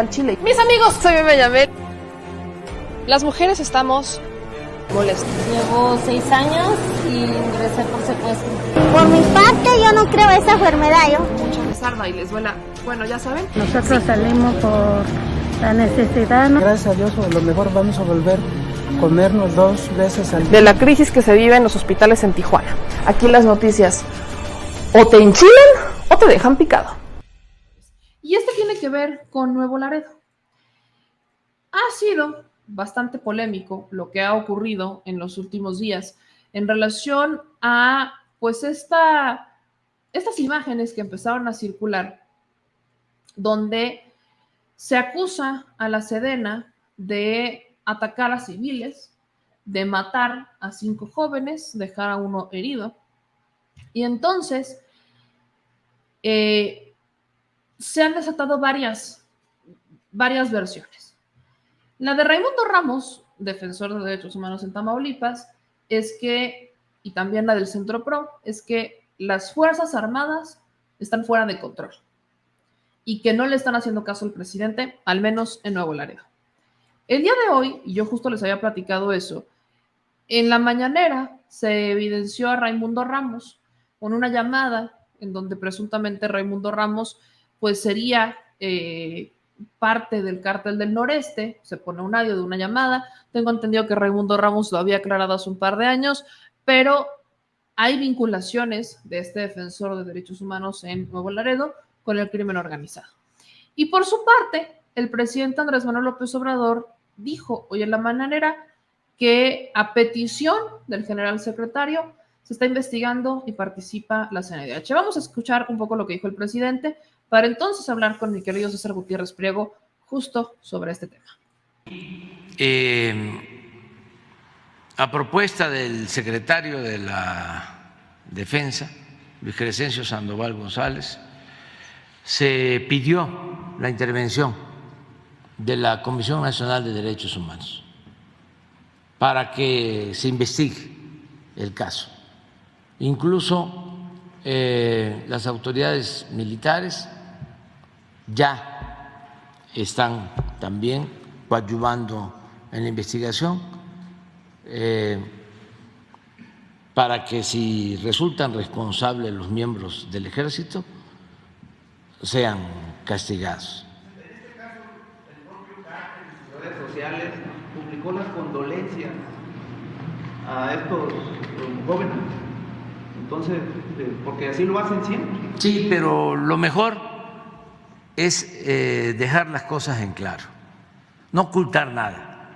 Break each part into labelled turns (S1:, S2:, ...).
S1: al Chile. Mis amigos, soy Bebe Yamel. Las mujeres estamos molestas.
S2: Llevo 6 años y ingresé por secuestro.
S3: Por mi parte, yo no creo esa enfermedad,
S1: Mucha les arda y les duela. Bueno, ya saben.
S4: Nosotros salimos por la necesidad, ¿no?
S5: Gracias a Dios, a lo mejor vamos a volver a comernos 2 veces al día.
S1: De la crisis que se vive en los hospitales en Tijuana. Aquí las noticias o te enchilan o te dejan picado. Y este tiene que ver con Nuevo Laredo. Ha sido bastante polémico lo que ha ocurrido en los últimos días en relación a pues estas imágenes que empezaron a circular donde se acusa a la Sedena de atacar a civiles, de matar a 5 jóvenes, dejar a 1 herido. Y entonces se han desatado varias versiones. La de Raimundo Ramos, defensor de derechos humanos en Tamaulipas, es que, y también la del Centro Pro, es que las Fuerzas Armadas están fuera de control y que no le están haciendo caso al presidente, al menos en Nuevo Laredo. El día de hoy, y yo justo les había platicado eso, en la mañanera se evidenció a Raimundo Ramos con una llamada en donde presuntamente Raimundo Ramos pues sería parte del Cártel del Noreste. Se pone un audio de una llamada. Tengo entendido que Raimundo Ramos lo había aclarado hace un par de años, pero hay vinculaciones de este defensor de derechos humanos en Nuevo Laredo con el crimen organizado. Y por su parte, el presidente Andrés Manuel López Obrador dijo hoy en la mañanera que a petición del general secretario se está investigando y participa la CNDH. Vamos a escuchar un poco lo que dijo el presidente para entonces hablar con mi querido César Gutiérrez Priego justo sobre este tema.
S6: A propuesta del secretario de la Defensa, Luis Crescencio Sandoval González, se pidió la intervención de la Comisión Nacional de Derechos Humanos para que se investigue el caso. Incluso las autoridades militares ya están también coadyuvando en la investigación para que si resultan responsables los miembros del ejército sean castigados.
S7: En este caso, el propio Cártel en sus redes sociales publicó las condolencias a estos jóvenes. Entonces, porque así lo hacen siempre.
S6: Sí, pero lo mejor es dejar las cosas en claro, no ocultar nada.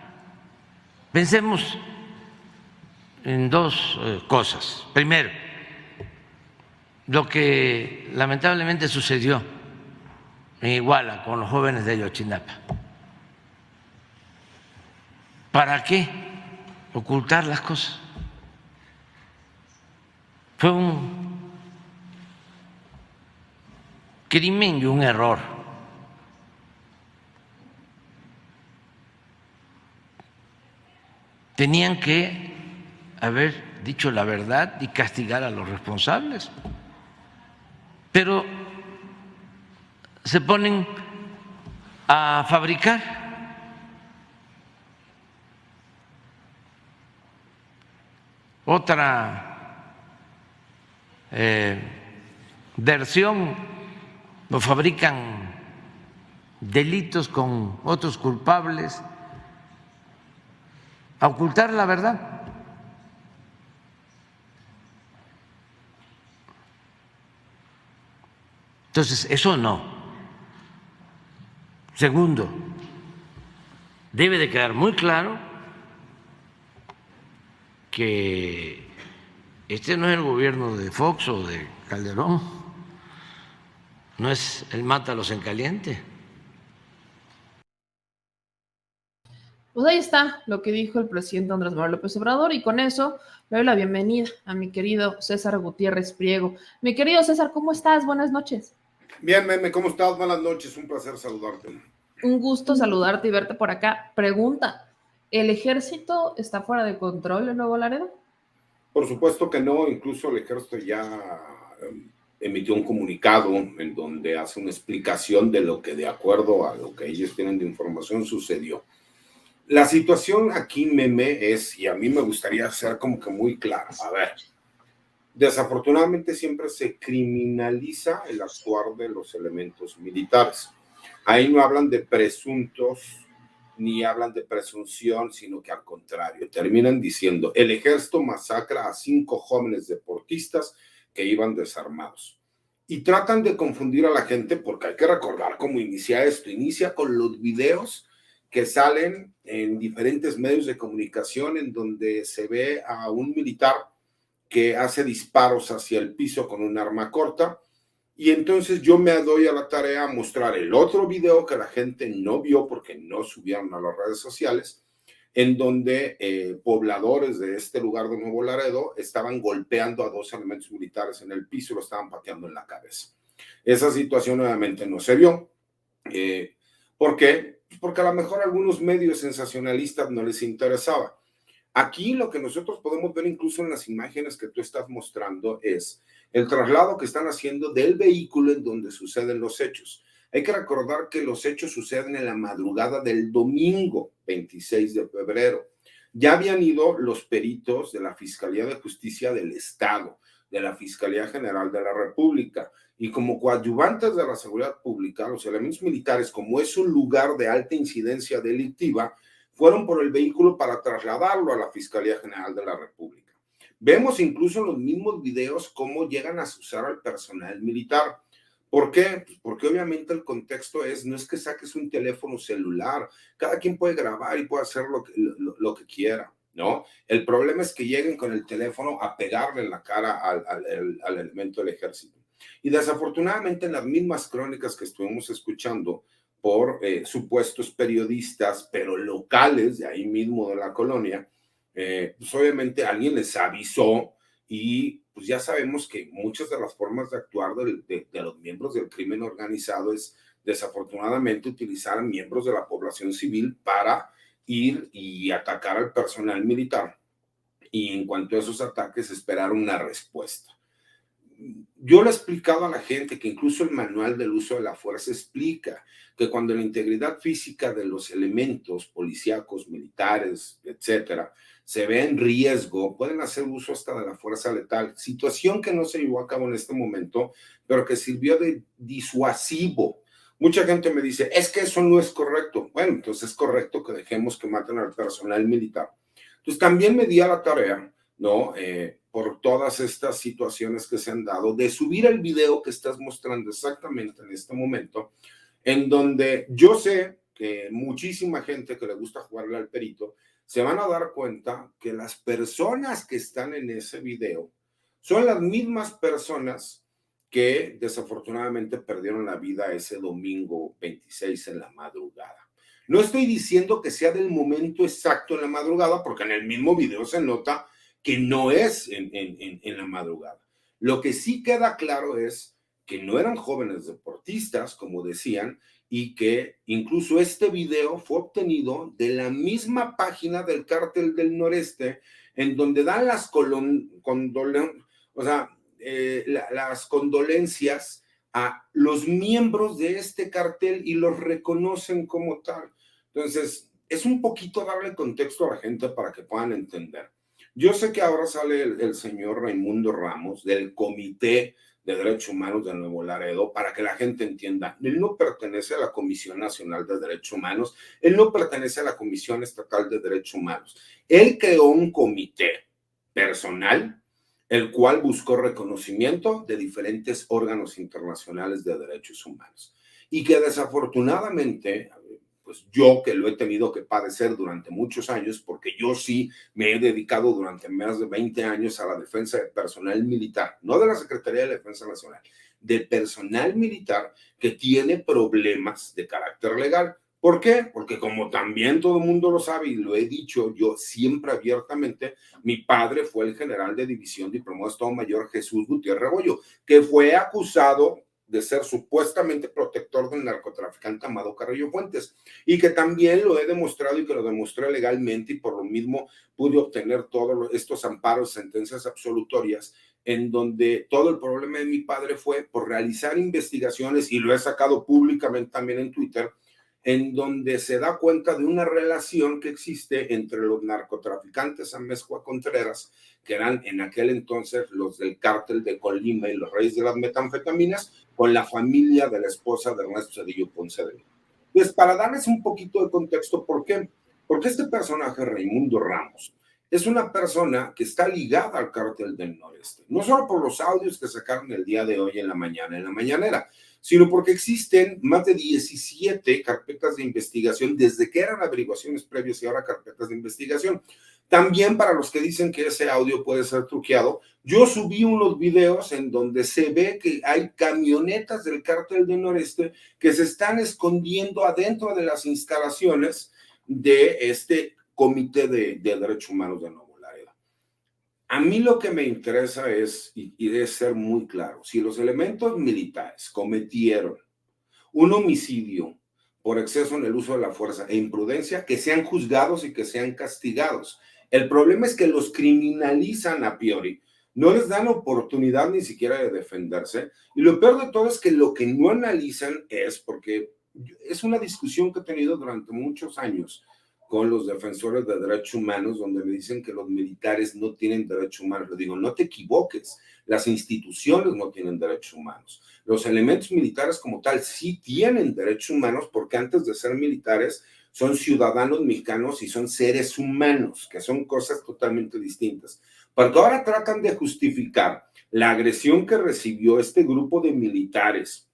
S6: Pensemos en 2 cosas. Primero, lo que lamentablemente sucedió en Iguala con los jóvenes de Ayotzinapa. ¿Para qué ocultar las cosas? Fue un crimen y un error. Tenían que haber dicho la verdad y castigar a los responsables. Pero se ponen a fabricar otra versión, o fabrican delitos con otros culpables, a ocultar la verdad. Entonces, eso no. Segundo, debe de quedar muy claro que este no es el gobierno de Fox o de Calderón, no es el mátalos en caliente.
S1: Pues ahí está lo que dijo el presidente Andrés Manuel López Obrador, y con eso le doy la bienvenida a mi querido César Gutiérrez Priego. Mi querido César, ¿cómo estás? Buenas noches.
S8: Bien, Meme, ¿cómo estás? Buenas noches, un placer saludarte.
S1: Un gusto saludarte y verte por acá. Pregunta, ¿el ejército está fuera de control en Nuevo Laredo?
S8: Por supuesto que no, incluso el ejército ya emitió un comunicado en donde hace una explicación de lo que, de acuerdo a lo que ellos tienen de información, sucedió. La situación aquí, Meme, es, y a mí me gustaría ser como que muy clara, a ver, desafortunadamente siempre se criminaliza el actuar de los elementos militares. Ahí no hablan de presuntos ni hablan de presunción, sino que al contrario, terminan diciendo, el ejército masacra a 5 jóvenes deportistas que iban desarmados. Y tratan de confundir a la gente porque hay que recordar cómo inicia esto. Inicia con los videos que salen en diferentes medios de comunicación en donde se ve a un militar que hace disparos hacia el piso con un arma corta. Y entonces yo me doy a la tarea a mostrar el otro video que la gente no vio porque no subieron a las redes sociales, en donde pobladores de este lugar de Nuevo Laredo estaban golpeando a 2 elementos militares en el piso y lo estaban pateando en la cabeza. Esa situación obviamente no se vio. ¿Por qué? Porque a lo mejor a algunos medios sensacionalistas no les interesaba. Aquí lo que nosotros podemos ver incluso en las imágenes que tú estás mostrando es el traslado que están haciendo del vehículo en donde suceden los hechos. Hay que recordar que los hechos suceden en la madrugada del domingo 26 de febrero. Ya habían ido los peritos de la Fiscalía de Justicia del Estado, de la Fiscalía General de la República, y como coadyuvantes de la seguridad pública, los elementos militares, como es un lugar de alta incidencia delictiva, fueron por el vehículo para trasladarlo a la Fiscalía General de la República. Vemos incluso en los mismos videos cómo llegan a usar al personal militar. ¿Por qué? Pues porque obviamente el contexto es, no es que saques un teléfono celular, cada quien puede grabar y puede hacer lo que quiera, ¿no? El problema es que lleguen con el teléfono a pegarle en la cara al elemento del ejército. Y desafortunadamente en las mismas crónicas que estuvimos escuchando por supuestos periodistas, pero locales de ahí mismo de la colonia, pues obviamente alguien les avisó y pues ya sabemos que muchas de las formas de actuar de los miembros del crimen organizado es desafortunadamente utilizar a miembros de la población civil para ir y atacar al personal militar. Y en cuanto a esos ataques, esperar una respuesta. Yo le he explicado a la gente que incluso el manual del uso de la fuerza explica que cuando la integridad física de los elementos policíacos, militares, etcétera, se ve en riesgo, pueden hacer uso hasta de la fuerza letal, situación que no se llevó a cabo en este momento, pero que sirvió de disuasivo. Mucha gente me dice, es que eso no es correcto. Bueno, entonces es correcto que dejemos que maten al personal militar. Entonces también me di a la tarea, ¿no? Por todas estas situaciones que se han dado, de subir el video que estás mostrando exactamente en este momento, en donde yo sé que muchísima gente que le gusta jugarle al perito, se van a dar cuenta que las personas que están en ese video son las mismas personas que desafortunadamente perdieron la vida ese domingo 26 en la madrugada. No estoy diciendo que sea del momento exacto en la madrugada, porque en el mismo video se nota que no es en la madrugada. Lo que sí queda claro es que no eran jóvenes deportistas, como decían, y que incluso este video fue obtenido de la misma página del Cártel del Noreste, en donde dan las las condolencias a los miembros de este cartel y los reconocen como tal. Entonces, es un poquito darle contexto a la gente para que puedan entender. Yo sé que ahora sale el señor Raimundo Ramos del Comité de Derechos Humanos de Nuevo Laredo para que la gente entienda. Él no pertenece a la Comisión Nacional de Derechos Humanos, él no pertenece a la Comisión Estatal de Derechos Humanos. Él creó un comité personal, el cual buscó reconocimiento de diferentes órganos internacionales de derechos humanos. Y que desafortunadamente, pues yo que lo he tenido que padecer durante muchos años, porque yo sí me he dedicado durante más de 20 años a la defensa del personal militar, no de la Secretaría de Defensa Nacional, del personal militar que tiene problemas de carácter legal. ¿Por qué? Porque como también todo el mundo lo sabe y lo he dicho yo siempre abiertamente, mi padre fue el general de división diplomado de Estado Mayor Jesús Gutiérrez Rebollo, que fue acusado de ser supuestamente protector del narcotraficante Amado Carrillo Fuentes, y que también lo he demostrado y que lo demostré legalmente, y por lo mismo pude obtener todos estos amparos, sentencias absolutorias en donde todo el problema de mi padre fue por realizar investigaciones, y lo he sacado públicamente también en Twitter, en donde se da cuenta de una relación que existe entre los narcotraficantes Amezcua Contreras, que eran en aquel entonces los del cártel de Colima y los reyes de las metanfetaminas, con la familia de la esposa de Ernesto Zedillo Ponce de León. Pues para darles un poquito de contexto, ¿por qué? Porque este personaje, Raimundo Ramos, es una persona que está ligada al cártel del Noreste, no solo por los audios que sacaron el día de hoy en la mañanera, sino porque existen más de 17 carpetas de investigación desde que eran averiguaciones previas y ahora carpetas de investigación. También para los que dicen que ese audio puede ser truqueado, yo subí unos videos en donde se ve que hay camionetas del cártel del Noreste que se están escondiendo adentro de las instalaciones de este Comité de Derechos Humanos de Nuevo Laredo. A mí lo que me interesa es, y debe ser muy claro, si los elementos militares cometieron un homicidio por exceso en el uso de la fuerza e imprudencia, que sean juzgados y que sean castigados. El problema es que los criminalizan a priori, no les dan oportunidad ni siquiera de defenderse, y lo peor de todo es que lo que no analizan es, porque es una discusión que he tenido durante muchos años con los defensores de derechos humanos, donde me dicen que los militares no tienen derechos humanos. Les digo, no te equivoques, las instituciones no tienen derechos humanos. Los elementos militares como tal sí tienen derechos humanos, porque antes de ser militares son ciudadanos mexicanos y son seres humanos, que son cosas totalmente distintas. Porque ahora tratan de justificar la agresión que recibió este grupo de militares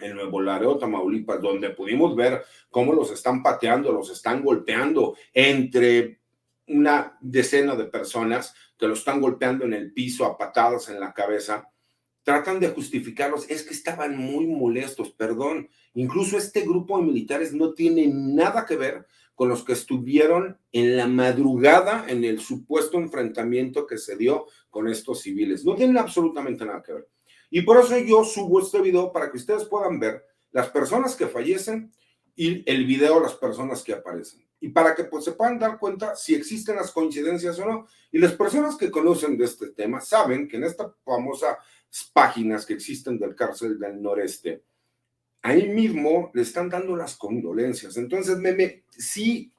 S8: en Nuevo Laredo, Tamaulipas, donde pudimos ver cómo los están pateando, los están golpeando entre una decena de personas que los están golpeando en el piso a patadas en la cabeza. Tratan de justificarlos, es que estaban muy molestos, perdón. Incluso este grupo de militares no tiene nada que ver con los que estuvieron en la madrugada en el supuesto enfrentamiento que se dio con estos civiles. No tienen absolutamente nada que ver. Y por eso yo subo este video para que ustedes puedan ver las personas que fallecen y el video de las personas que aparecen. Y para que pues, se puedan dar cuenta si existen las coincidencias o no. Y las personas que conocen de este tema saben que en estas famosas páginas que existen del cárcel del Noreste, ahí mismo le están dando las condolencias. Entonces, sí,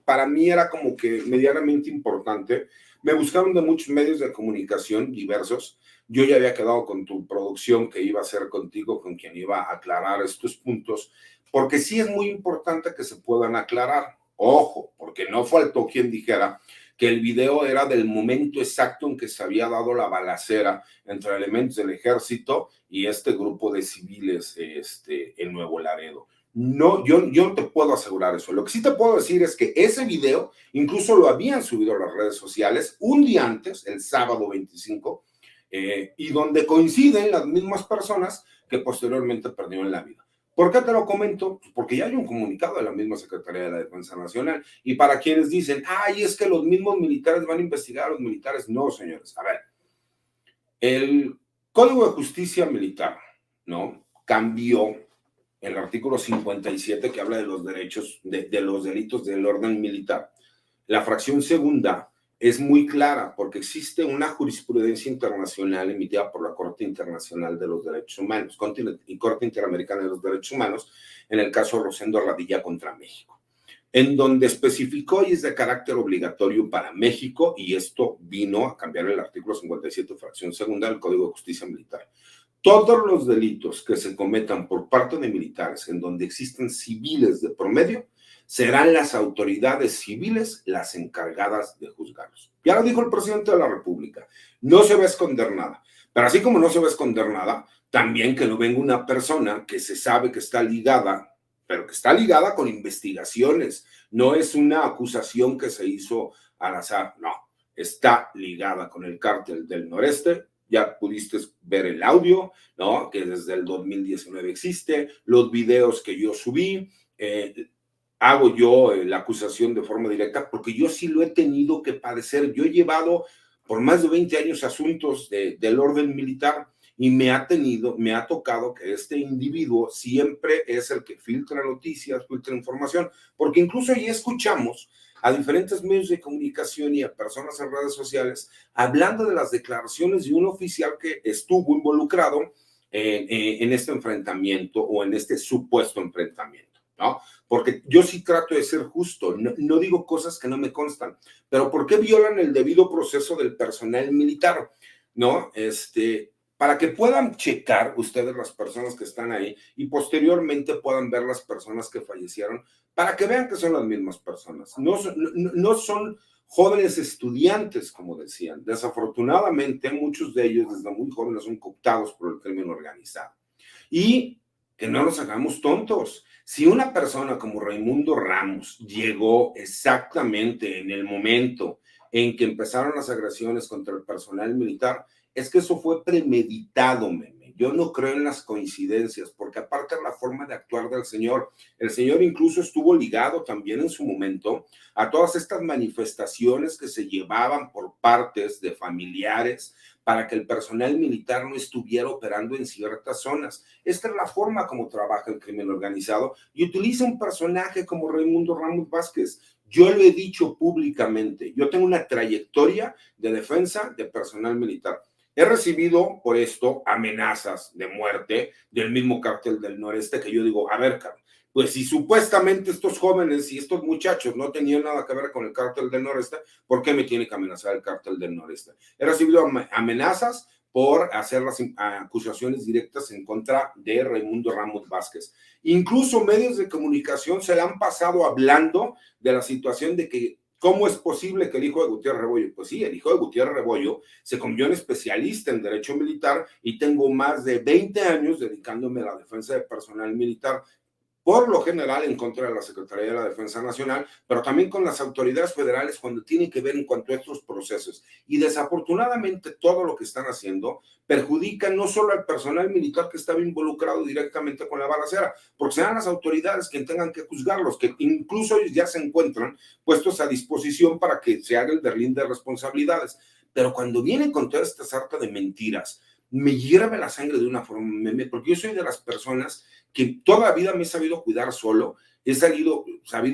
S8: para mí era como que medianamente importante. Me buscaron de muchos medios de comunicación diversos. Yo ya había quedado con tu producción que iba a hacer contigo, con quien iba a aclarar estos puntos, porque sí es muy importante que se puedan aclarar. Ojo, porque no faltó quien dijera que el video era del momento exacto en que se había dado la balacera entre elementos del ejército y este grupo de civiles en Nuevo Laredo. No, yo no te puedo asegurar eso. Lo que sí te puedo decir es que ese video incluso lo habían subido a las redes sociales un día antes, el sábado 25, y donde coinciden las mismas personas que posteriormente perdieron la vida. ¿Por qué te lo comento? Pues porque ya hay un comunicado de la misma Secretaría de la Defensa Nacional, y para quienes dicen, ay, es que los mismos militares van a investigar a los militares, no, señores. A ver, el Código de Justicia Militar, ¿no?, cambió el artículo 57 que habla de los derechos, de los delitos del orden militar. La fracción segunda es muy clara porque existe una jurisprudencia internacional emitida por la Corte Internacional de los Derechos Humanos y Corte Interamericana de los Derechos Humanos, en el caso Rosendo Radilla contra México, en donde especificó y es de carácter obligatorio para México, y esto vino a cambiar el artículo 57, fracción segunda del Código de Justicia Militar. Todos los delitos que se cometan por parte de militares en donde existen civiles de promedio, serán las autoridades civiles las encargadas de juzgarlos. Ya lo dijo el presidente de la República, no se va a esconder nada, pero así como no se va a esconder nada, también que no venga una persona que se sabe que está ligada, pero que está ligada con investigaciones, no es una acusación que se hizo al azar, no, está ligada con el cártel del Noreste. Ya pudiste ver el audio, ¿no?, que desde el 2019 existe, los videos que yo subí, hago yo la acusación de forma directa porque yo sí lo he tenido que padecer. Yo he llevado por más de 20 años asuntos del orden militar y me ha tocado que este individuo siempre es el que filtra noticias, filtra información, porque incluso ya escuchamos a diferentes medios de comunicación y a personas en redes sociales hablando de las declaraciones de un oficial que estuvo involucrado en este enfrentamiento o en este supuesto enfrentamiento, ¿no? Porque yo sí trato de ser justo, no digo cosas que no me constan, pero ¿por qué violan el debido proceso del personal militar? ¿No? Para que puedan checar ustedes las personas que están ahí y posteriormente puedan ver las personas que fallecieron, para que vean que son las mismas personas. No son jóvenes estudiantes, como decían. Desafortunadamente, muchos de ellos desde muy jóvenes son cooptados por el crimen organizado. Y que no nos hagamos tontos. Si una persona como Raimundo Ramos llegó exactamente en el momento en que empezaron las agresiones contra el personal militar, es que eso fue premeditado, meme. Yo no creo en las coincidencias, porque aparte de la forma de actuar del señor, el señor incluso estuvo ligado también en su momento a todas estas manifestaciones que se llevaban por partes de familiares para que el personal militar no estuviera operando en ciertas zonas. Esta es la forma como trabaja el crimen organizado y utiliza un personaje como Raimundo Ramos Vázquez. Yo lo he dicho públicamente, yo tengo una trayectoria de defensa de personal militar. He recibido por esto amenazas de muerte del mismo Cártel del Noreste, que yo digo, a ver, pues si supuestamente estos jóvenes y estos muchachos no tenían nada que ver con el Cártel del Noreste, ¿por qué me tiene que amenazar el Cártel del Noreste? He recibido amenazas por hacer las acusaciones directas en contra de Raimundo Ramos Vázquez. Incluso medios de comunicación se le han pasado hablando de la situación de que ¿cómo es posible que el hijo de Gutiérrez Rebollo? Pues sí, el hijo de Gutiérrez Rebollo se convirtió en especialista en derecho militar y tengo más de 20 años dedicándome a la defensa de personal militar, por lo general en contra de la Secretaría de la Defensa Nacional, pero también con las autoridades federales cuando tienen que ver en cuanto a estos procesos. Y desafortunadamente todo lo que están haciendo perjudica no solo al personal militar que estaba involucrado directamente con la balacera, porque serán las autoridades quienes tengan que juzgarlos, que incluso ellos ya se encuentran puestos a disposición para que se haga el deslinde de responsabilidades. Pero cuando vienen con toda esta sarta de mentiras, me hierve la sangre de una forma, porque yo soy de las personas que toda la vida me he sabido cuidar solo, he sabido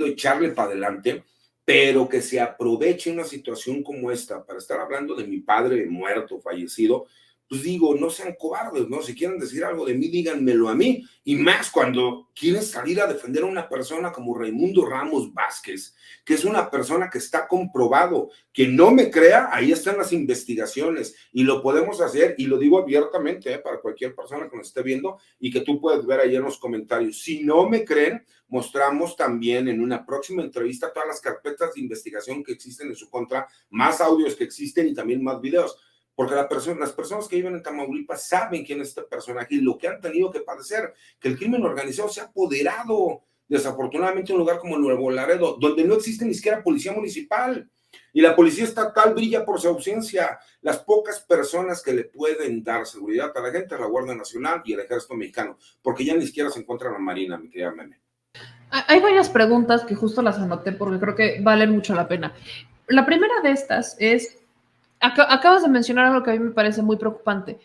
S8: echarle para adelante, pero que se aproveche una situación como esta para estar hablando de mi padre muerto, fallecido, pues digo, no sean cobardes, ¿no? Si quieren decir algo de mí, díganmelo a mí, y más cuando quieren salir a defender a una persona como Raimundo Ramos Vázquez, que es una persona que está comprobado, que no me crea, ahí están las investigaciones, y lo podemos hacer, y lo digo abiertamente, para cualquier persona que nos esté viendo, y que tú puedes ver ahí en los comentarios. Si no me creen, mostramos también en una próxima entrevista todas las carpetas de investigación que existen en su contra, más audios que existen y también más videos. Porque las personas que viven en Tamaulipas saben quién es este personaje y lo que han tenido que padecer, que el crimen organizado se ha apoderado, desafortunadamente, en un lugar como Nuevo Laredo, donde no existe ni siquiera policía municipal, y la policía estatal brilla por su ausencia. Las pocas personas que le pueden dar seguridad a la gente es la Guardia Nacional y el Ejército Mexicano, porque ya ni siquiera se encuentra la Marina, mi querida Meme.
S1: Hay varias preguntas que justo las anoté porque creo que valen mucho la pena. La primera de estas es, acabas de mencionar algo que a mí me parece muy preocupante.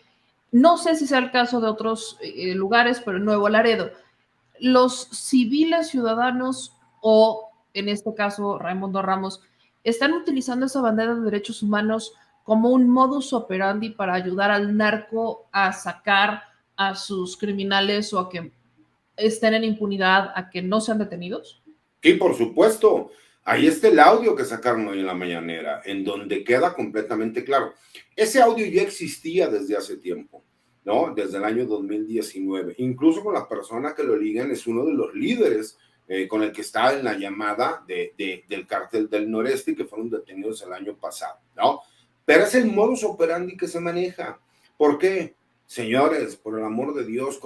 S1: No sé si sea el caso de otros lugares, pero en Nuevo Laredo, los civiles ciudadanos o, en este caso, Raimundo Ramos, están utilizando esa bandera de derechos humanos como un modus operandi para ayudar al narco a sacar a sus criminales o a que estén en impunidad, a que no sean detenidos.
S8: Sí, por supuesto. Ahí está el audio que sacaron hoy en la mañanera, en donde queda completamente claro. Ese audio ya existía desde hace tiempo, ¿no? Desde el año 2019. Incluso con la persona que lo ligan es uno de los líderes con el que está en la llamada del Cártel del Noreste y que fueron detenidos el año pasado, ¿no? Pero es el modus operandi que se maneja. ¿Por qué? Señores, por el amor de Dios,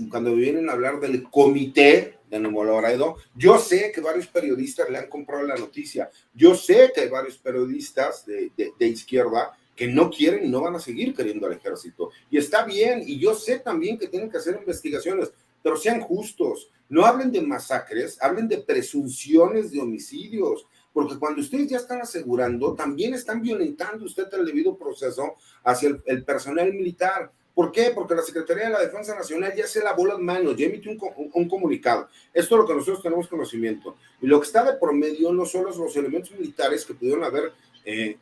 S8: cuando vienen a hablar del comité de Nuevo Laredo, yo sé que varios periodistas le han comprado la noticia, yo sé que hay varios periodistas de izquierda que no quieren y no van a seguir queriendo al ejército, y está bien, y yo sé también que tienen que hacer investigaciones, pero sean justos, no hablen de masacres, hablen de presunciones de homicidios, porque cuando ustedes ya están asegurando, también están violentando usted el debido proceso hacia el personal militar. ¿Por qué? Porque la Secretaría de la Defensa Nacional ya se lavó las manos, ya emitió un comunicado. Esto es lo que nosotros tenemos conocimiento. Y lo que está de por medio no solo son los elementos militares que pudieron haber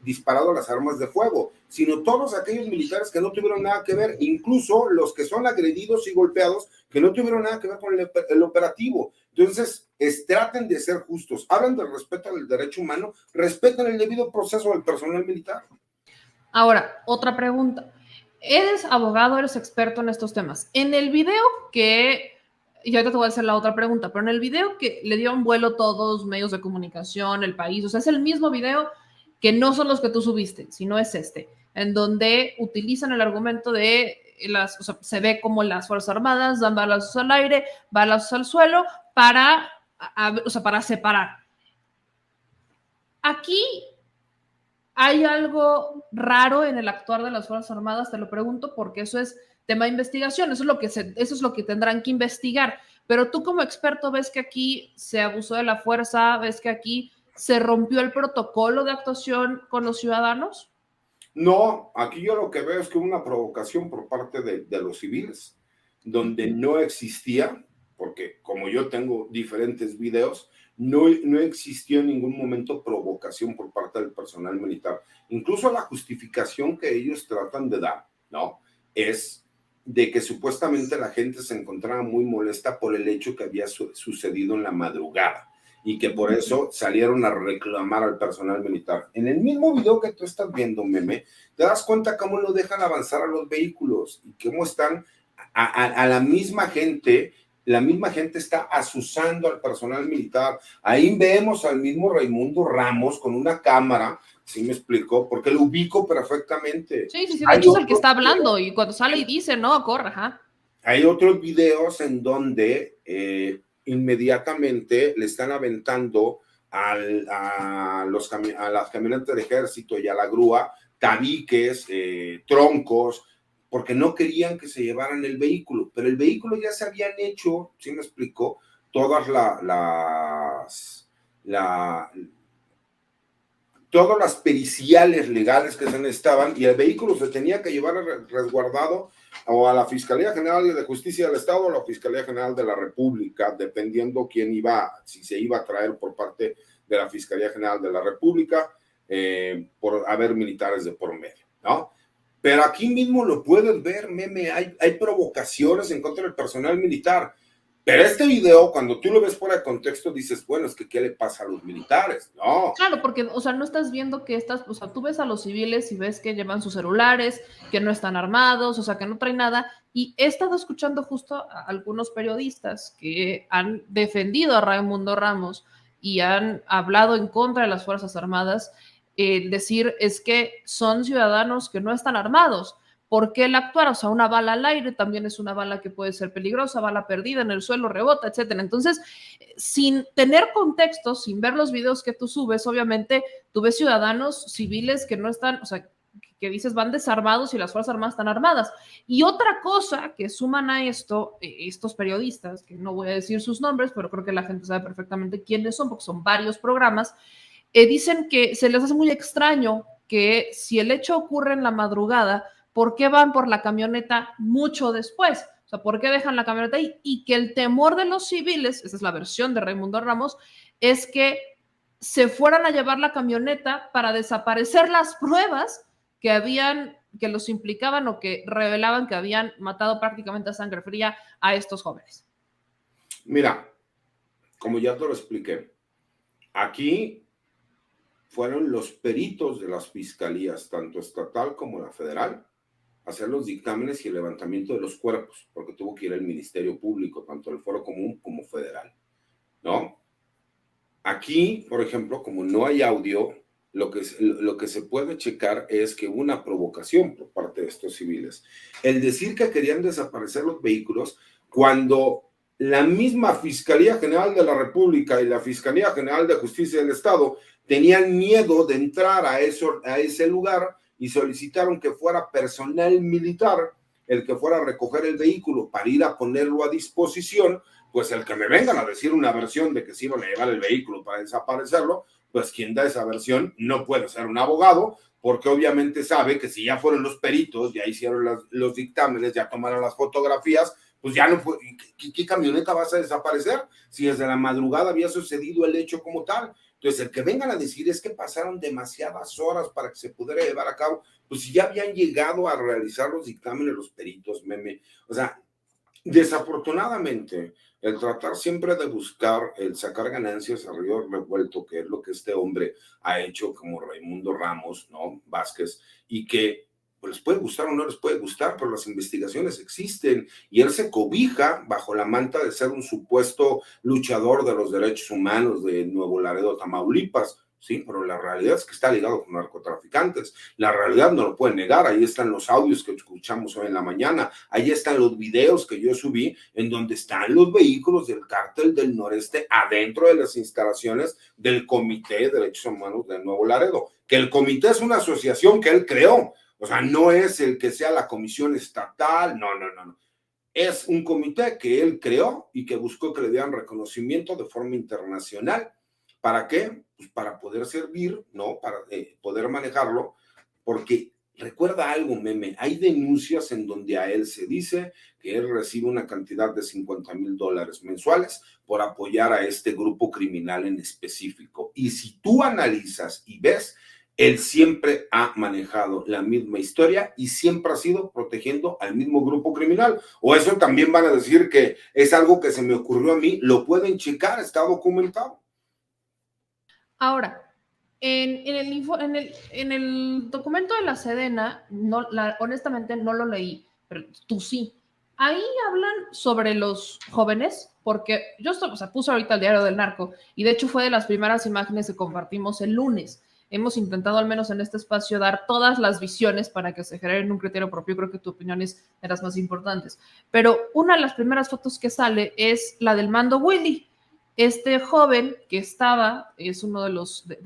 S8: disparado las armas de fuego, sino todos aquellos militares que no tuvieron nada que ver, incluso los que son agredidos y golpeados, que no tuvieron nada que ver con el operativo. Entonces, traten de ser justos, hablan del respeto al derecho humano, respeten el debido proceso del personal militar.
S1: Ahora, otra pregunta. Eres abogado, eres experto en estos temas. En el video y ahorita te voy a hacer la otra pregunta, pero en el video que le dieron vuelo todos medios de comunicación, El País, o sea, es el mismo video que no son los que tú subiste, sino es en donde utilizan el argumento de o sea, se ve como las Fuerzas Armadas dan balazos al aire, balazos al suelo para separar. Aquí hay algo raro en el actuar de las Fuerzas Armadas, te lo pregunto, porque eso es tema de investigación, eso es lo que tendrán que investigar. Pero tú como experto ves que aquí se abusó de la fuerza, ves que aquí se rompió el protocolo de actuación con los ciudadanos.
S8: No, aquí yo lo que veo es que hubo una provocación por parte de los civiles, donde no existía, porque como yo tengo diferentes videos, no existió en ningún momento provocación por parte del personal militar. Incluso la justificación que ellos tratan de dar, ¿no? Es de que supuestamente la gente se encontraba muy molesta por el hecho que había sucedido en la madrugada y que por eso salieron a reclamar al personal militar. En el mismo video que tú estás viendo, Meme, te das cuenta cómo lo dejan avanzar a los vehículos y cómo están a la misma gente está asusando al personal militar. Ahí vemos al mismo Raimundo Ramos con una cámara, ¿sí me explicó? Porque lo ubico perfectamente.
S1: Sí, de hecho es el que está hablando y cuando sale y dice, no, corre, ajá.
S8: Hay otros videos en donde inmediatamente le están aventando a las camionetas del ejército y a la grúa tabiques, troncos, porque no querían que se llevaran el vehículo, pero el vehículo ya se habían hecho, ¿sí me explicó? Todas todas las periciales legales que se necesitaban y el vehículo se tenía que llevar resguardado o a la Fiscalía General de Justicia del Estado o a la Fiscalía General de la República, dependiendo si se iba a traer por parte de la Fiscalía General de la República, por haber militares de por medio, ¿no? Pero aquí mismo lo puedes ver, Meme, hay provocaciones en contra del personal militar. Pero este video, cuando tú lo ves fuera de contexto, dices, bueno, es que ¿qué le pasa a los militares? No.
S1: Claro, porque, o sea, no estás viendo que tú ves a los civiles y ves que llevan sus celulares, que no están armados, o sea, que no traen nada. Y he estado escuchando justo a algunos periodistas que han defendido a Raimundo Ramos y han hablado en contra de las Fuerzas Armadas, decir es que son ciudadanos que no están armados. ¿Por qué el actuar? O sea, una bala al aire también es una bala que puede ser peligrosa, bala perdida en el suelo, rebota, etcétera. Entonces, sin tener contexto, sin ver los videos que tú subes, obviamente tú ves ciudadanos civiles que no están, o sea, que dices van desarmados y las Fuerzas Armadas están armadas. Y otra cosa que suman a esto, estos periodistas, que no voy a decir sus nombres, pero creo que la gente sabe perfectamente quiénes son, porque son varios programas, dicen que se les hace muy extraño que si el hecho ocurre en la madrugada, ¿por qué van por la camioneta mucho después? O sea, ¿por qué dejan la camioneta ahí? Y que el temor de los civiles, esa es la versión de Raimundo Ramos, es que se fueran a llevar la camioneta para desaparecer las pruebas que los implicaban o que revelaban que habían matado prácticamente a sangre fría a estos jóvenes.
S8: Mira, como ya te lo expliqué, aquí fueron los peritos de las fiscalías, tanto estatal como la federal, hacer los dictámenes y el levantamiento de los cuerpos, porque tuvo que ir el Ministerio Público, tanto el Foro Común como federal, ¿no? Aquí, por ejemplo, como no hay audio, lo que se puede checar es que hubo una provocación por parte de estos civiles. El decir que querían desaparecer los vehículos cuando la misma Fiscalía General de la República y la Fiscalía General de Justicia del Estado tenían miedo de entrar a ese lugar y solicitaron que fuera personal militar el que fuera a recoger el vehículo para ir a ponerlo a disposición, pues el que me vengan a decir una versión de que se iban a llevar el vehículo para desaparecerlo, pues quien da esa versión no puede ser un abogado, porque obviamente sabe que si ya fueron los peritos, ya hicieron los dictámenes, ya tomaron las fotografías, pues ya no puede. ¿Qué camioneta vas a desaparecer? Si desde la madrugada había sucedido el hecho como tal. Entonces, el que vengan a decir es que pasaron demasiadas horas para que se pudiera llevar a cabo, pues si ya habían llegado a realizar los dictámenes los peritos, meme. O sea, desafortunadamente, el tratar siempre de buscar el sacar ganancias a río revuelto, que es lo que este hombre ha hecho como Raimundo Ramos, ¿no? Vázquez, y que pues les puede gustar o no les puede gustar, pero las investigaciones existen y él se cobija bajo la manta de ser un supuesto luchador de los derechos humanos de Nuevo Laredo, Tamaulipas. Sí, pero la realidad es que está ligado con narcotraficantes. La realidad no lo puede negar. Ahí están los audios que escuchamos hoy en la mañana. Ahí están los videos que yo subí en donde están los vehículos del Cártel del Noreste adentro de las instalaciones del Comité de Derechos Humanos de Nuevo Laredo. Que el comité es una asociación que él creó. O sea, no es el que sea la comisión estatal. No. Es un comité que él creó y que buscó que le dieran reconocimiento de forma internacional. ¿Para qué? Pues para poder servir, ¿no? Para poder manejarlo, porque recuerda algo, meme, hay denuncias en donde a él se dice que él recibe una cantidad de $50,000 mensuales por apoyar a este grupo criminal en específico. Y si tú analizas y ves, él siempre ha manejado la misma historia y siempre ha sido protegiendo al mismo grupo criminal. O eso también van a decir que es algo que se me ocurrió a mí, lo pueden checar, está documentado.
S1: Ahora, en el documento de la Sedena, honestamente no lo leí, pero tú sí. Ahí hablan sobre los jóvenes, porque yo puse ahorita el diario del narco, y de hecho fue de las primeras imágenes que compartimos el lunes. Hemos intentado, al menos en este espacio, dar todas las visiones para que se generen un criterio propio. Creo que tu opinión es de las más importantes. Pero una de las primeras fotos que sale es la del Mando Willy. Este joven que es uno de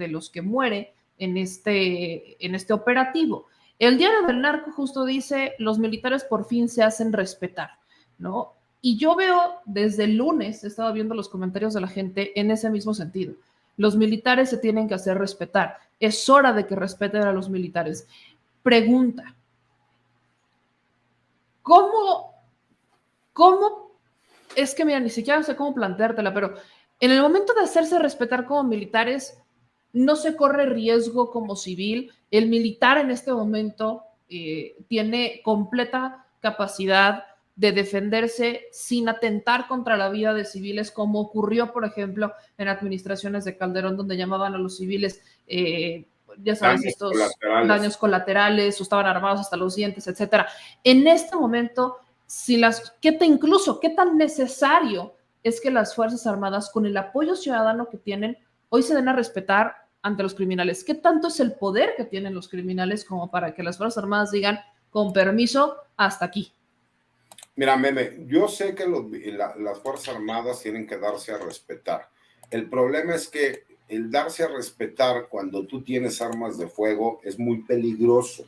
S1: los que muere en este operativo. El diario del narco justo dice, los militares por fin se hacen respetar, ¿no? Y yo veo desde el lunes, he estado viendo los comentarios de la gente en ese mismo sentido. Los militares se tienen que hacer respetar. Es hora de que respeten a los militares. Pregunta, ¿cómo? Es que, mira, ni siquiera sé cómo planteártela, pero en el momento de hacerse respetar como militares, no se corre riesgo como civil. El militar en este momento tiene completa capacidad de defenderse sin atentar contra la vida de civiles, como ocurrió, por ejemplo, en administraciones de Calderón, donde llamaban a los civiles, ya sabes, estos daños colaterales, o estaban armados hasta los dientes, etcétera. En este momento, ¿qué tan necesario es que las Fuerzas Armadas, con el apoyo ciudadano que tienen, hoy se den a respetar ante los criminales? ¿Qué tanto es el poder que tienen los criminales como para que las Fuerzas Armadas digan, con permiso, hasta aquí?
S8: Mira, meme, yo sé que las Fuerzas Armadas tienen que darse a respetar. El problema es que el darse a respetar cuando tú tienes armas de fuego es muy peligroso,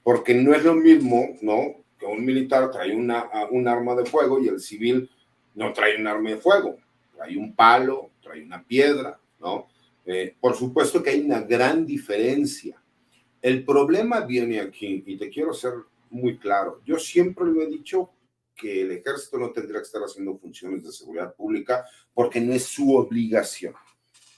S8: porque no es lo mismo, ¿no?, que un militar trae un arma de fuego y el civil no trae un arma de fuego, trae un palo, trae una piedra, ¿no? Por supuesto que hay una gran diferencia. El problema viene aquí, y te quiero ser muy claro, yo siempre lo he dicho que el ejército no tendría que estar haciendo funciones de seguridad pública porque no es su obligación.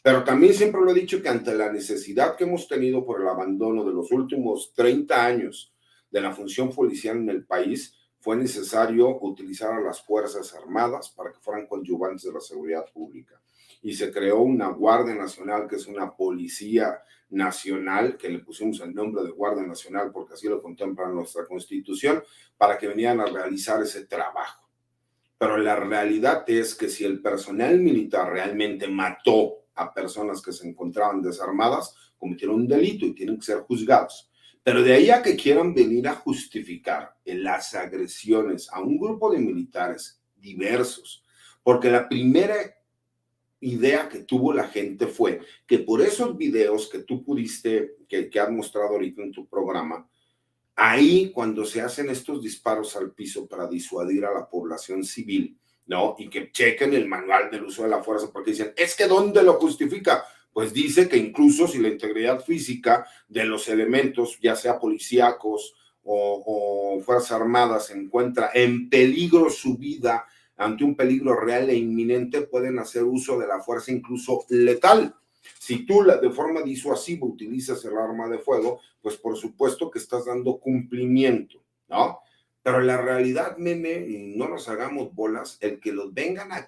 S8: Pero también siempre lo he dicho que ante la necesidad que hemos tenido por el abandono de los últimos 30 años de la función policial en el país, fue necesario utilizar a las Fuerzas Armadas para que fueran coadyuvantes de la seguridad pública. Y se creó una Guardia Nacional, que es una policía nacional, que le pusimos el nombre de Guardia Nacional porque así lo contempla nuestra Constitución, para que vinieran a realizar ese trabajo. Pero la realidad es que si el personal militar realmente mató a personas que se encontraban desarmadas, cometieron un delito y tienen que ser juzgados. Pero de ahí a que quieran venir a justificar las agresiones a un grupo de militares diversos, porque la primera idea que tuvo la gente fue que por esos videos que tú pudiste, que has mostrado ahorita en tu programa, ahí cuando se hacen estos disparos al piso para disuadir a la población civil, ¿no? Y que chequen el manual del uso de la fuerza, porque dicen, es que ¿dónde lo justifica? Pues dice que incluso si la integridad física de los elementos, ya sea policíacos o Fuerzas Armadas, se encuentra en peligro su vida, ante un peligro real e inminente, pueden hacer uso de la fuerza incluso letal. Si tú de forma disuasiva utilizas el arma de fuego, pues por supuesto que estás dando cumplimiento, ¿no? Pero la realidad, meme, y no nos hagamos bolas, el que los vengan a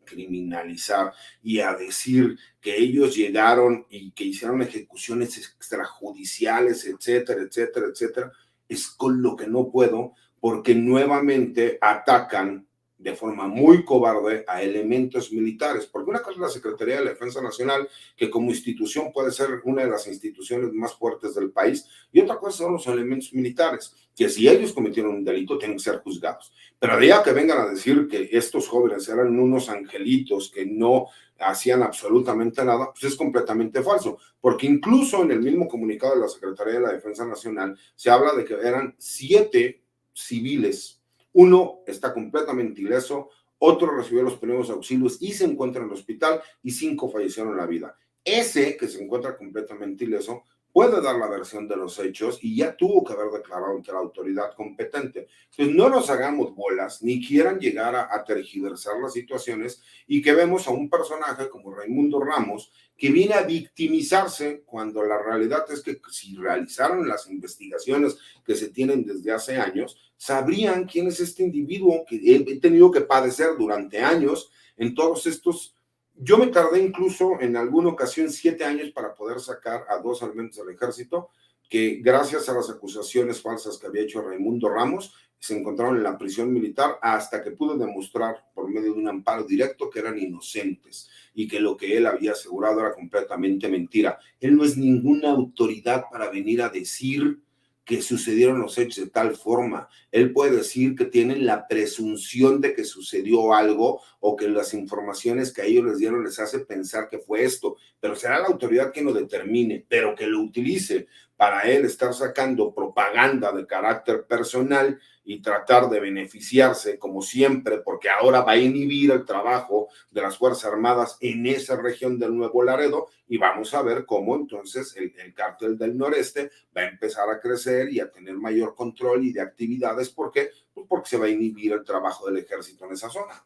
S8: criminalizar y a decir que ellos llegaron y que hicieron ejecuciones extrajudiciales, etcétera, etcétera, etcétera, es con lo que no puedo, porque nuevamente atacan de forma muy cobarde a elementos militares, porque una cosa es la Secretaría de la Defensa Nacional, que como institución puede ser una de las instituciones más fuertes del país, y otra cosa son los elementos militares, que si ellos cometieron un delito tienen que ser juzgados. Pero de ahí que vengan a decir que estos jóvenes eran unos angelitos que no hacían absolutamente nada, pues es completamente falso, porque incluso en el mismo comunicado de la Secretaría de la Defensa Nacional se habla de que eran 7 civiles. Uno está completamente ileso, otro recibió los primeros auxilios y se encuentra en el hospital, y 5 fallecieron en la vida. Ese que se encuentra completamente ileso puede dar la versión de los hechos y ya tuvo que haber declarado ante la autoridad competente. Entonces no nos hagamos bolas, ni quieran llegar a tergiversar las situaciones, y que vemos a un personaje como Raimundo Ramos que viene a victimizarse, cuando la realidad es que si realizaron las investigaciones que se tienen desde hace años, sabrían quién es este individuo que he tenido que padecer durante años en todos estos. Yo me tardé incluso en alguna ocasión 7 años para poder sacar a 2 elementos del ejército que, gracias a las acusaciones falsas que había hecho Raimundo Ramos, se encontraron en la prisión militar, hasta que pude demostrar por medio de un amparo directo que eran inocentes y que lo que él había asegurado era completamente mentira. Él no es ninguna autoridad para venir a decir que sucedieron los hechos de tal forma. Él puede decir que tienen la presunción de que sucedió algo, o que las informaciones que a ellos les dieron les hace pensar que fue esto, pero será la autoridad quien lo determine. Pero que lo utilice para él estar sacando propaganda de carácter personal y tratar de beneficiarse como siempre, porque ahora va a inhibir el trabajo de las Fuerzas Armadas en esa región del Nuevo Laredo, y vamos a ver cómo entonces el cártel del noreste va a empezar a crecer y a tener mayor control y de actividades. ¿Por qué? Pues porque se va a inhibir el trabajo del ejército en esa zona.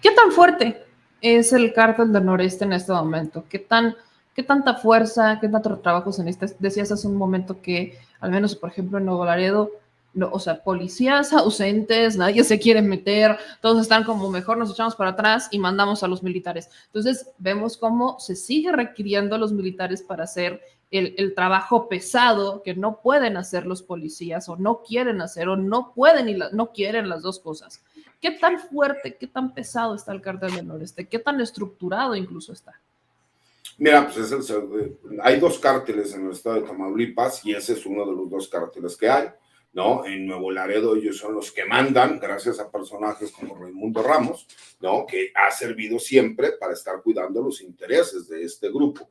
S1: ¿Qué tan fuerte es el cártel del noreste en este momento? ¿Qué tanta fuerza, qué tanto trabajo se necesita? Decías hace un momento que, al menos, por ejemplo, en Nuevo Laredo, no, o sea, policías ausentes, nadie se quiere meter, todos están como, mejor nos echamos para atrás y mandamos a los militares. Entonces, vemos cómo se sigue requiriendo a los militares para hacer el trabajo pesado que no pueden hacer los policías, o no quieren hacer, o no pueden y no quieren las dos cosas. ¿Qué tan fuerte, qué tan pesado está el cártel del noreste? ¿Qué tan estructurado incluso está?
S8: Mira, pues hay 2 cárteles en el estado de Tamaulipas, y ese es uno de los 2 cárteles que hay, ¿no? En Nuevo Laredo ellos son los que mandan, gracias a personajes como Raimundo Ramos, ¿no? Que ha servido siempre para estar cuidando los intereses de este grupo.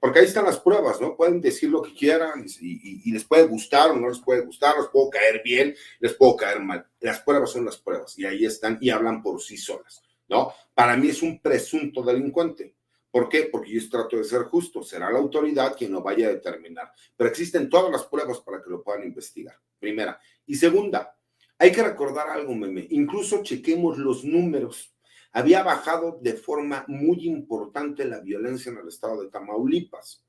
S8: Porque ahí están las pruebas, ¿no? Pueden decir lo que quieran y les puede gustar o no les puede gustar, les puedo caer bien, les puedo caer mal. Las pruebas son las pruebas, y ahí están y hablan por sí solas, ¿no? Para mí es un presunto delincuente. ¿Por qué? Porque yo trato de ser justo. Será la autoridad quien lo vaya a determinar, pero existen todas las pruebas para que lo puedan investigar, primera. Y segunda, hay que recordar algo, meme. Incluso chequemos los números. Había bajado de forma muy importante la violencia en el estado de Tamaulipas.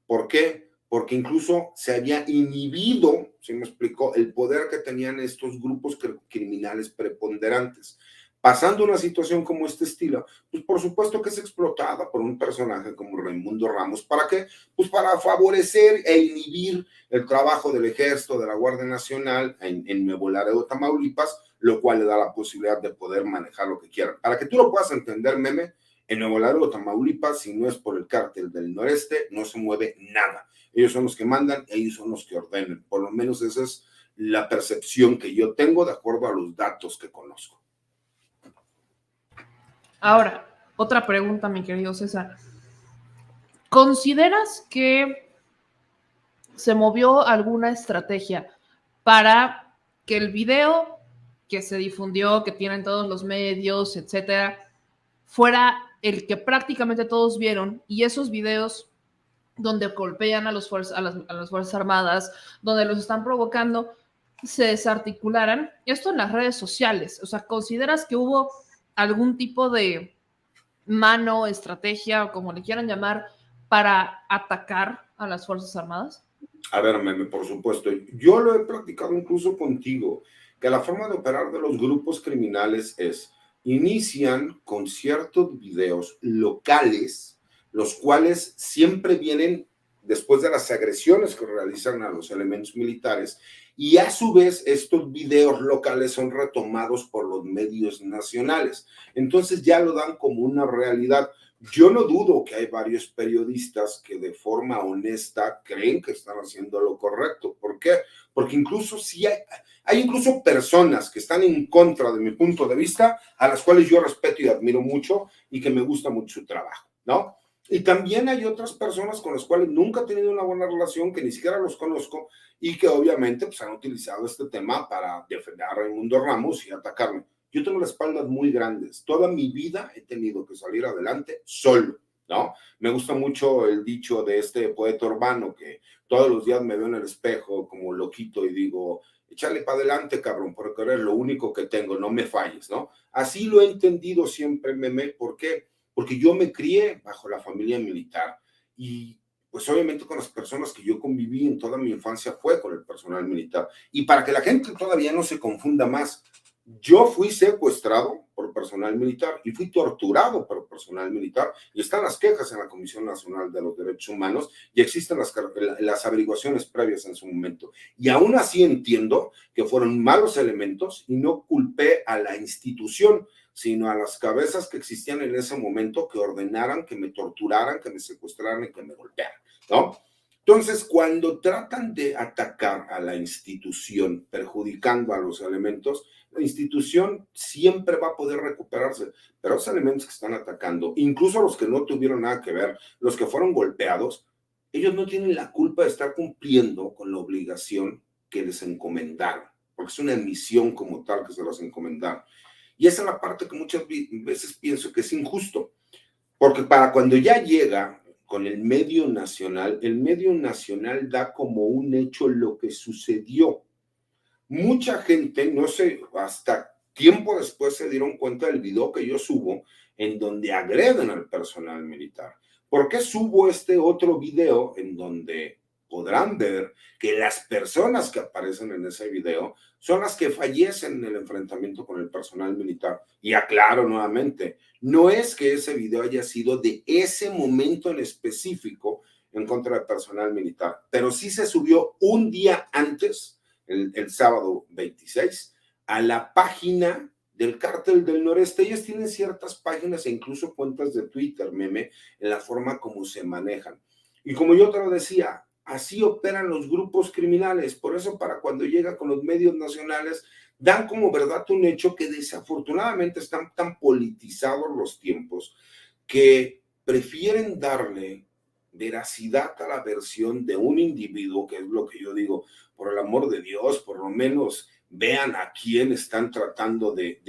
S8: ¿Por qué? Porque incluso se había inhibido, ¿sí me explicó?, el poder que tenían estos grupos criminales preponderantes. Pasando una situación como este estilo, pues por supuesto que es explotada por un personaje como Raimundo Ramos. ¿Para qué? Pues para favorecer e inhibir el trabajo del Ejército, de la Guardia Nacional en Nuevo Laredo, Tamaulipas, lo cual le da la posibilidad de poder manejar lo que quieran. Para que tú lo puedas entender, meme, en Nuevo Laredo, Tamaulipas, si no es por el cártel del noreste, no se mueve nada. Ellos son los que mandan, ellos son los que ordenan. Por lo menos esa es la percepción que yo tengo de acuerdo a los datos que conozco.
S1: Ahora, otra pregunta, mi querido César. ¿Consideras que se movió alguna estrategia para que el video que se difundió, que tienen todos los medios, etcétera, fuera el que prácticamente todos vieron, y esos videos donde golpean a las Fuerzas Armadas, donde los están provocando, se desarticularan. Esto en las redes sociales. O sea, ¿consideras que hubo algún tipo de mano, estrategia o como le quieran llamar para atacar a las Fuerzas Armadas?
S8: A ver, Meme, por supuesto. Yo lo he practicado incluso contigo, que la forma de operar de los grupos criminales es, inician con ciertos videos locales, los cuales siempre vienen después de las agresiones que realizan a los elementos militares, y a su vez estos videos locales son retomados por los medios nacionales. Entonces ya lo dan como una realidad. Yo no dudo que hay varios periodistas que de forma honesta creen que están haciendo lo correcto. ¿Por qué? Porque incluso si hay incluso personas que están en contra de mi punto de vista, a las cuales yo respeto y admiro mucho y que me gusta mucho su trabajo, ¿no? Y también hay otras personas con las cuales nunca he tenido una buena relación, que ni siquiera los conozco y que obviamente pues, han utilizado este tema para defender a Raimundo Ramos y atacarme. Yo tengo las espaldas muy grandes. Toda mi vida he tenido que salir adelante solo, ¿no? Me gusta mucho el dicho de este poeta urbano que todos los días me veo en el espejo como loquito y digo, échale para adelante, cabrón, porque eres lo único que tengo, no me falles, ¿no? Así lo he entendido siempre, Meme. ¿Por qué? Porque yo me crié bajo la familia militar y pues obviamente con las personas que yo conviví en toda mi infancia fue con el personal militar. Y para que la gente todavía no se confunda más, yo fui secuestrado por personal militar y fui torturado por personal militar, y están las quejas en la Comisión Nacional de los Derechos Humanos y existen las averiguaciones previas en su momento. Y aún así entiendo que fueron malos elementos y no culpé a la institución, sino a las cabezas que existían en ese momento que ordenaran que me torturaran, que me secuestraran y que me golpearan, ¿no? Entonces, cuando tratan de atacar a la institución, perjudicando a los elementos, la institución siempre va a poder recuperarse, pero los elementos que están atacando, incluso los que no tuvieron nada que ver, los que fueron golpeados, ellos no tienen la culpa de estar cumpliendo con la obligación que les encomendaron, porque es una misión como tal que se las encomendaron. Y esa es la parte que muchas veces pienso que es injusto, porque para cuando ya llega con el medio nacional da como un hecho lo que sucedió. Mucha gente, no sé, hasta tiempo después se dieron cuenta del video que yo subo en donde agreden al personal militar. ¿Por qué subo este otro video en donde podrán ver que las personas que aparecen en ese video son las que fallecen en el enfrentamiento con el personal militar? Y aclaro nuevamente, no es que ese video haya sido de ese momento en específico en contra del personal militar, pero sí se subió un día antes, el sábado 26, a la página del Cártel del Noreste. Ellos tienen ciertas páginas e incluso cuentas de Twitter, Meme, en la forma como se manejan. Y como yo te lo decía, así operan los grupos criminales. Por eso, para cuando llega con los medios nacionales, dan como verdad un hecho que desafortunadamente están tan politizados los tiempos que prefieren darle veracidad a la versión de un individuo, que es lo que yo digo, por el amor de Dios, por lo menos vean a quién están tratando de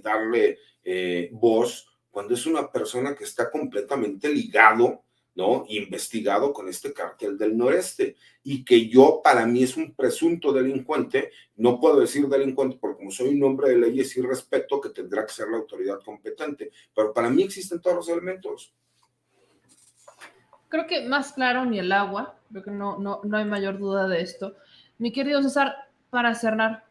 S8: darle voz, cuando es una persona que está completamente ligado, ¿no? Investigado con este Cártel del Noreste, y que yo, para mí, es un presunto delincuente. No puedo decir delincuente porque como soy un hombre de leyes y respeto, que tendrá que ser la autoridad competente, pero para mí existen todos los elementos.
S1: Creo que más claro ni el agua, creo que no hay mayor duda de esto. Mi querido César, para cerrar,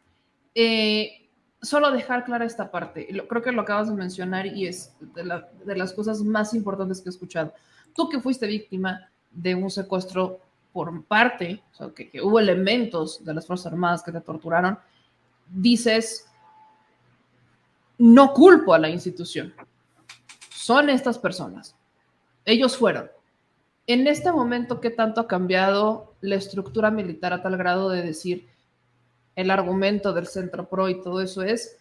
S1: solo dejar clara esta parte, creo que lo acabas de mencionar y es de las cosas más importantes que he escuchado. Tú que fuiste víctima de un secuestro por parte, o sea, que hubo elementos de las Fuerzas Armadas que te torturaron, dices, no culpo a la institución, son estas personas, ellos fueron. En este momento, ¿qué tanto ha cambiado la estructura militar a tal grado de decir el argumento del Centro Pro y todo eso es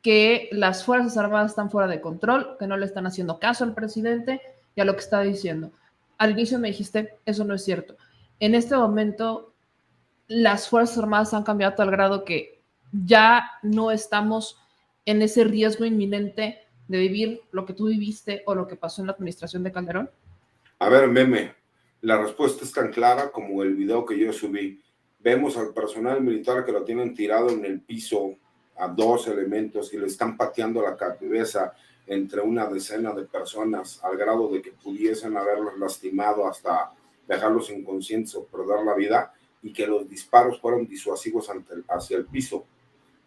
S1: que las Fuerzas Armadas están fuera de control, que no le están haciendo caso al presidente y a lo que está diciendo? Al inicio me dijiste, eso no es cierto. En este momento, las Fuerzas Armadas han cambiado a tal grado que ya no estamos en ese riesgo inminente de vivir lo que tú viviste o lo que pasó en la administración de Calderón?
S8: A ver, Meme, la respuesta es tan clara como el video que yo subí. Vemos al personal militar que lo tienen tirado en el piso a 2 elementos y le están pateando la cabeza entre una decena de personas al grado de que pudiesen haberlos lastimado hasta dejarlos inconscientes o perder la vida, y que los disparos fueron disuasivos hacia el piso.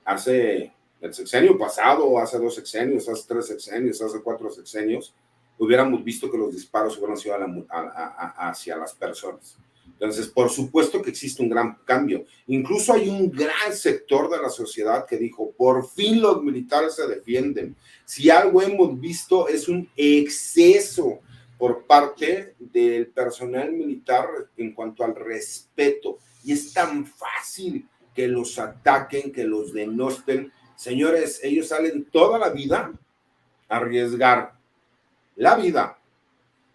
S8: Hace el sexenio pasado, hace 2 sexenios, hace 3 sexenios, hace 4 sexenios, hubiéramos visto que los disparos hubieran sido hacia las personas. Entonces, por supuesto que existe un gran cambio. Incluso hay un gran sector de la sociedad que dijo, por fin los militares se defienden. Si algo hemos visto es un exceso por parte del personal militar en cuanto al respeto. Y es tan fácil que los ataquen, que los denosten. Señores, ellos salen toda la vida a arriesgar la vida,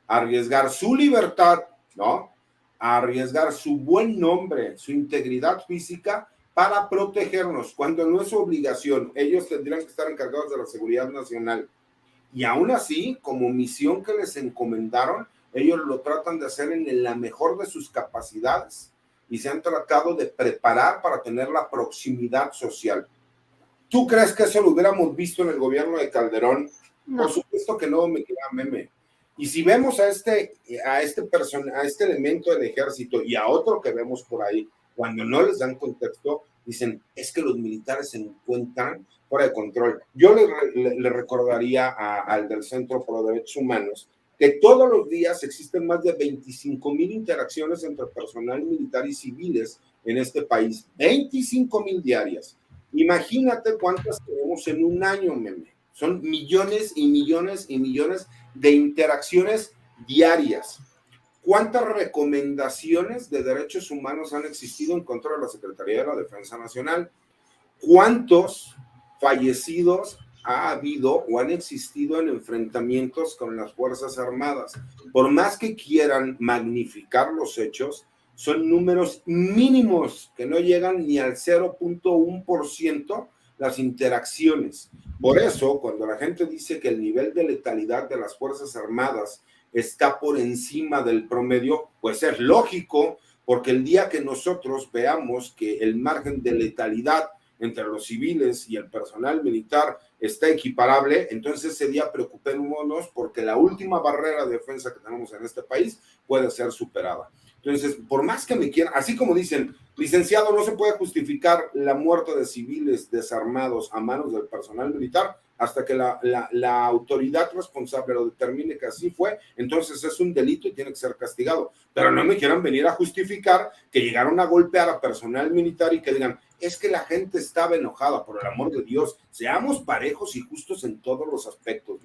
S8: a arriesgar su libertad, ¿no? A arriesgar su buen nombre, su integridad física para protegernos, cuando no es su obligación. Ellos tendrían que estar encargados de la seguridad nacional. Y aún así, como misión que les encomendaron, ellos lo tratan de hacer en la mejor de sus capacidades y se han tratado de preparar para tener la proximidad social. ¿Tú crees que eso lo hubiéramos visto en el gobierno de Calderón? No. Por supuesto que no, me queda Meme. Y si vemos a este elemento del ejército y a otro que vemos por ahí, cuando no les dan contexto, dicen, es que los militares se encuentran fuera de control. Yo le recordaría al del Centro Pro Derechos Humanos que todos los días existen más de 25,000 interacciones entre personal militar y civiles en este país. 25,000 diarias. Imagínate cuántas tenemos en un año, Meme. Son millones y millones y millones de interacciones diarias. ¿Cuántas recomendaciones de derechos humanos han existido en contra de la Secretaría de la Defensa Nacional? ¿Cuántos fallecidos ha habido o han existido en enfrentamientos con las Fuerzas Armadas? Por más que quieran magnificar los hechos, son números mínimos que no llegan ni al 0.1% las interacciones. Por eso, cuando la gente dice que el nivel de letalidad de las Fuerzas Armadas está por encima del promedio, pues es lógico, porque el día que nosotros veamos que el margen de letalidad entre los civiles y el personal militar está equiparable, entonces ese día preocupémonos porque la última barrera de defensa que tenemos en este país puede ser superada. Entonces, por más que me quieran, así como dicen, licenciado, no se puede justificar la muerte de civiles desarmados a manos del personal militar hasta que la autoridad responsable lo determine que así fue, entonces es un delito y tiene que ser castigado. Pero no me quieran venir a justificar que llegaron a golpear a personal militar y que digan, es que la gente estaba enojada, por el amor de Dios, seamos parejos y justos en todos los aspectos.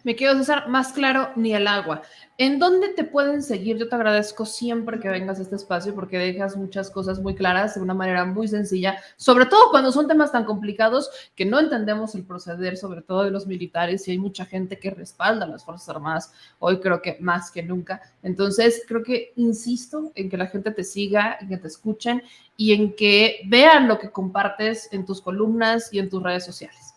S1: Me quiero César, más claro ni el agua. ¿En dónde te pueden seguir? Yo te agradezco siempre que vengas a este espacio porque dejas muchas cosas muy claras de una manera muy sencilla, sobre todo cuando son temas tan complicados que no entendemos el proceder, sobre todo de los militares, y hay mucha gente que respalda a las Fuerzas Armadas, hoy creo que más que nunca. Entonces, creo que insisto en que la gente te siga, en que te escuchen y en que vean lo que compartes en tus columnas y en tus redes sociales.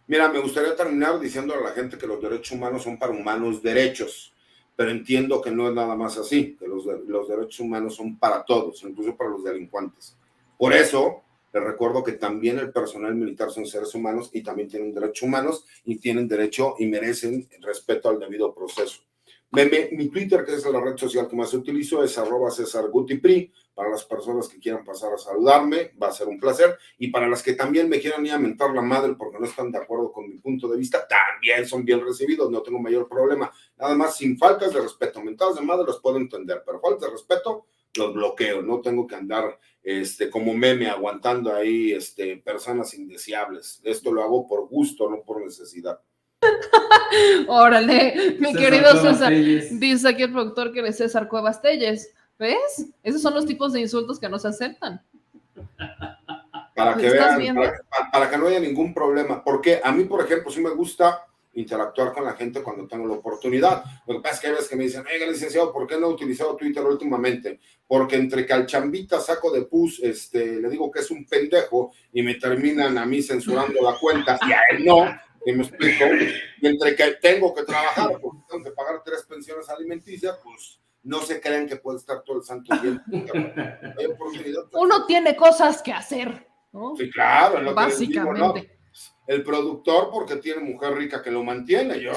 S8: Mira, me gustaría terminar diciendo a la gente que los derechos humanos son para humanos derechos, pero entiendo que no es nada más así, que los derechos humanos son para todos, incluso para los delincuentes. Por eso, les recuerdo que también el personal militar son seres humanos y también tienen derechos humanos y tienen derecho y merecen respeto al debido proceso. Mi Twitter, que es la red social que más utilizo, es @CesarGutiPri. Para las personas que quieran pasar a saludarme, va a ser un placer. Y para las que también me quieran ir a mentar la madre porque no están de acuerdo con mi punto de vista, también son bien recibidos, no tengo mayor problema. Nada más, sin faltas de respeto. Mentadas de madre los puedo entender, pero faltas de respeto los bloqueo. No tengo que andar como Meme aguantando ahí personas indeseables. Esto lo hago por gusto, no por necesidad.
S1: Órale, mi querido César. Dice aquí el productor que eres César Cuevas Telles. ¿Ves? Esos son los tipos de insultos que no se aceptan.
S8: Para que vean, para que no haya ningún problema. Porque a mí, por ejemplo, sí me gusta interactuar con la gente cuando tengo la oportunidad. Lo que pasa es que hay veces que me dicen, oiga, licenciado, ¿por qué no he utilizado Twitter últimamente? Porque entre que al chambita saco de pus, le digo que es un pendejo y me terminan a mí censurando la cuenta y a él no, y me explico, y entre que tengo que trabajar porque tengo que pagar 3 pensiones alimenticias, pues no se crean que puede estar todo el santo día. Hay oportunidad.
S1: Uno tiene cosas que hacer, ¿no?
S8: Sí, claro, es lo
S1: básicamente.
S8: Que les digo, ¿no? El productor porque tiene mujer rica que lo mantiene, yo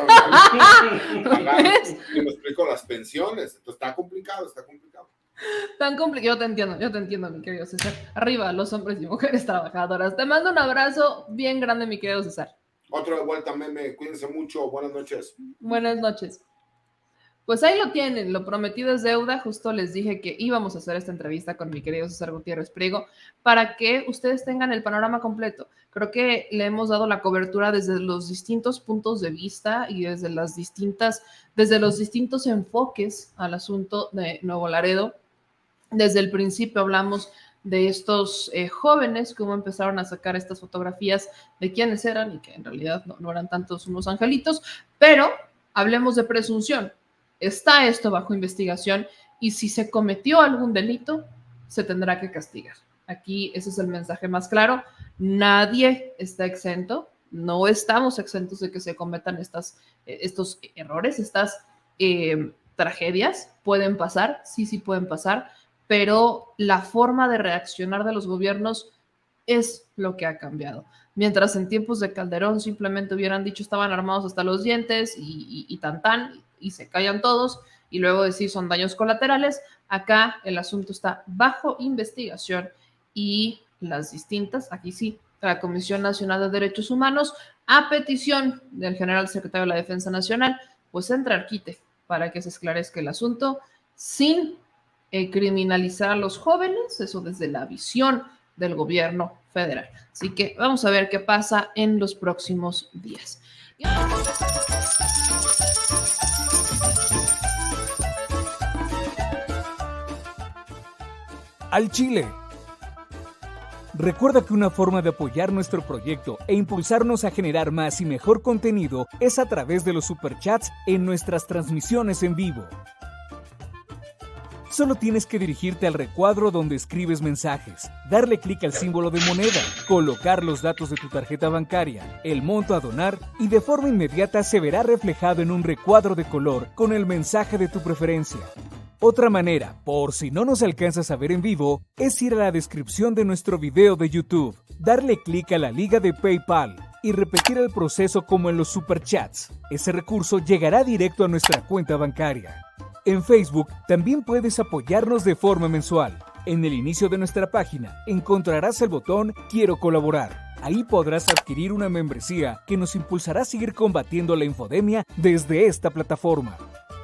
S8: y me explico las pensiones, entonces está complicado.
S1: Tan complicado, yo te entiendo, mi querido César. Arriba los hombres y mujeres trabajadoras. Te mando un abrazo bien grande, mi querido César.
S8: Otro de vuelta, meme, cuídense mucho, buenas noches.
S1: Buenas noches. Pues ahí lo tienen, lo prometido es deuda. Justo les dije que íbamos a hacer esta entrevista con mi querido César Gutiérrez Priego para que ustedes tengan el panorama completo. Creo que le hemos dado la cobertura desde los distintos puntos de vista y desde los distintos enfoques al asunto de Nuevo Laredo. Desde el principio hablamos de estos jóvenes, cómo empezaron a sacar estas fotografías de quiénes eran y que en realidad no eran tantos unos angelitos, pero hablemos de presunción. Está esto bajo investigación y si se cometió algún delito, se tendrá que castigar. Aquí ese es el mensaje más claro. Nadie está exento, no estamos exentos de que se cometan estos errores, estas tragedias. Pueden pasar, sí pueden pasar, pero la forma de reaccionar de los gobiernos es lo que ha cambiado. Mientras en tiempos de Calderón simplemente hubieran dicho estaban armados hasta los dientes y tan, y se callan todos, y luego decir son daños colaterales, acá el asunto está bajo investigación y las distintas, aquí sí, la Comisión Nacional de Derechos Humanos, a petición del general secretario de la Defensa Nacional, pues entra al quite para que se esclarezca el asunto sin criminalizar a los jóvenes, eso desde la visión del gobierno federal. Así que vamos a ver qué pasa en los próximos días.
S9: Al Chile. Recuerda que una forma de apoyar nuestro proyecto e impulsarnos a generar más y mejor contenido es a través de los superchats en nuestras transmisiones en vivo. Solo tienes que dirigirte al recuadro donde escribes mensajes, darle clic al símbolo de moneda, colocar los datos de tu tarjeta bancaria, el monto a donar y de forma inmediata se verá reflejado en un recuadro de color con el mensaje de tu preferencia. Otra manera, por si no nos alcanzas a ver en vivo, es ir a la descripción de nuestro video de YouTube, darle clic a la liga de PayPal y repetir el proceso como en los superchats. Ese recurso llegará directo a nuestra cuenta bancaria. En Facebook también puedes apoyarnos de forma mensual. En el inicio de nuestra página encontrarás el botón Quiero colaborar. Ahí podrás adquirir una membresía que nos impulsará a seguir combatiendo la infodemia desde esta plataforma.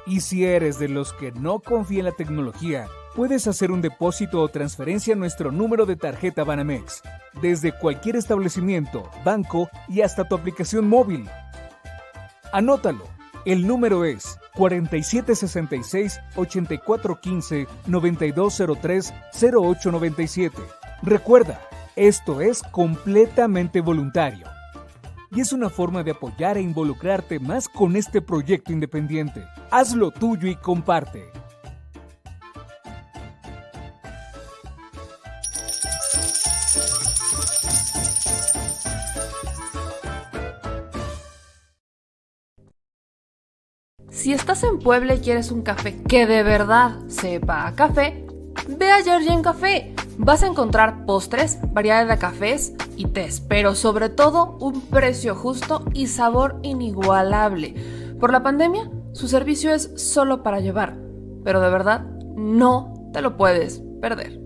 S9: Y si eres de los que no confía en la tecnología, puedes hacer un depósito o transferencia a nuestro número de tarjeta Banamex, desde cualquier establecimiento, banco y hasta tu aplicación móvil. Anótalo, el número es 4766-8415-9203-0897. Recuerda, esto es completamente voluntario. Y es una forma de apoyar e involucrarte más con este proyecto independiente. Hazlo tuyo y comparte.
S1: Si estás en Puebla y quieres un café que de verdad sepa a café, ve a Georgian Café. Vas a encontrar postres, variedad de cafés y tés, pero sobre todo un precio justo y sabor inigualable. Por la pandemia, su servicio es solo para llevar, pero de verdad no te lo puedes perder.